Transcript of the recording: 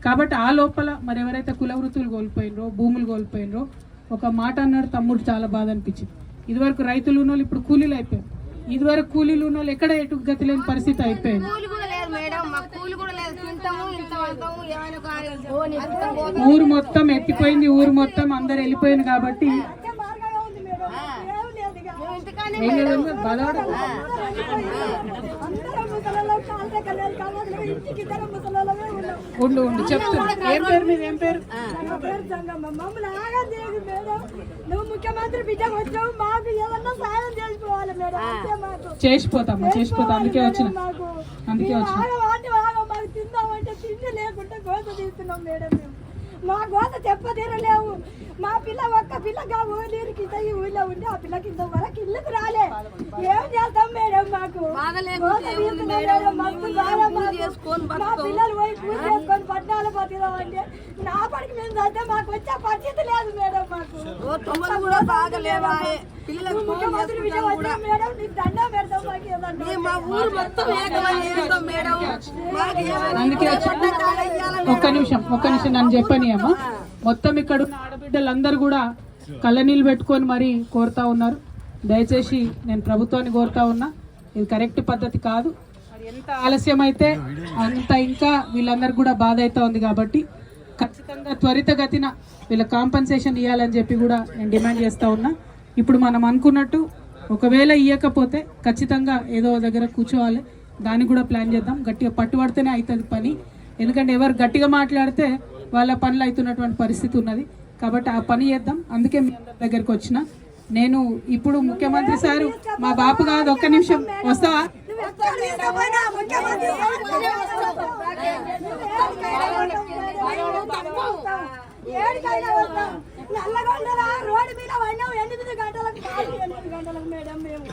కాబట్టి ఆ లోపల మరి ఎవరైతే కుల వృత్తులు కోల్పోయినరో భూములు కోల్పోయినరో ఒక మాట అన్నాడు తమ్ముడు, చాలా బాధ అనిపించింది. ఇదివరకు రైతులు ఉన్న వాళ్ళు ఇప్పుడు కూలీలు అయిపోయారు. ఇదివరకు కూలీలు ఉన్న వాళ్ళు ఎక్కడ ఎటు గతి లేని పరిస్థితి అయిపోయింది. ఊరు మొత్తం ఎత్తిపోయింది, ఊరు మొత్తం అందరు వెళ్ళిపోయింది. కాబట్టి ఉండు ఉండు చెప్తున్నా. ఏం పేరు మీద? ఏం పేరు? ముఖ్యమంత్రి బిడ్డకు వచ్చావు, మాకు ఏదన్నా సాయం చేసుకోవాలి మేడం. చేసిపోతామా? చేసిపోతా. అందుకే వచ్చిన మాకు తిందామంటే తిండి లేకుండా గోత తీస్తున్నాం మేడం. మేము మా గోత చెప్పదీరలేవు. మా పిల్ల ఒక్క పిల్లగా ఊరికి ఈ ఊళ్ళో ఉండి ఆ పిల్లకి ఇంతవరకు ఇల్లుకు రాలే. ఏం చేస్తాం మేడం? మాకు మా పిల్లలు పోయి పూజ చేసుకొని పట్టాలు బతిరామంటే నా పడికి మేము చదివితే మాకు వచ్చే పరిస్థితి లేదు మేడం. మాకు ముఖ్యమంత్రి విజయం వచ్చిన మేడం నీకు దండం పెడతాం. మాకు అందుకే ఒక్క నిమిషం నన్ను చెప్పని అమ్మా. మొత్తం ఇక్కడ ఉన్న ఆడబిడ్డలందరూ కూడా కళ్ళనీళ్ళు పెట్టుకొని మరీ కోరుతా ఉన్నారు. దయచేసి నేను ప్రభుత్వాన్ని కోరుతా ఉన్నా, ఇది కరెక్ట్ పద్ధతి కాదు. మరి ఎంత ఆలస్యం అయితే అంత ఇంకా వీళ్ళందరికీ కూడా బాధ అవుతా ఉంది. కాబట్టి ఖచ్చితంగా త్వరితగతిన వీళ్ళ కాంపన్సేషన్ ఇవ్వాలని చెప్పి కూడా నేను డిమాండ్ చేస్తూ ఉన్నా. ఇప్పుడు మనం అనుకున్నట్టు ఒకవేళ ఇవ్వకపోతే ఖచ్చితంగా ఏదో దగ్గర కూర్చోవాలి, దానికి కూడా ప్లాన్ చేద్దాం. గట్టిగా పట్టుబడితేనే అవుతుంది పని. ఎందుకంటే ఎవరు గట్టిగా మాట్లాడితే వాళ్ళ పనులు అవుతున్నటువంటి పరిస్థితి ఉన్నది. కాబట్టి ఆ పని చేద్దాం. అందుకే మీ అందరి దగ్గరికి వచ్చిన నేను. ఇప్పుడు ముఖ్యమంత్రి సారు మా బాపు కాదు, ఒక్క నిమిషం వస్తావా? నల్లగొండల రోడ్డు మీద 8 గంటలకు మేడం మేము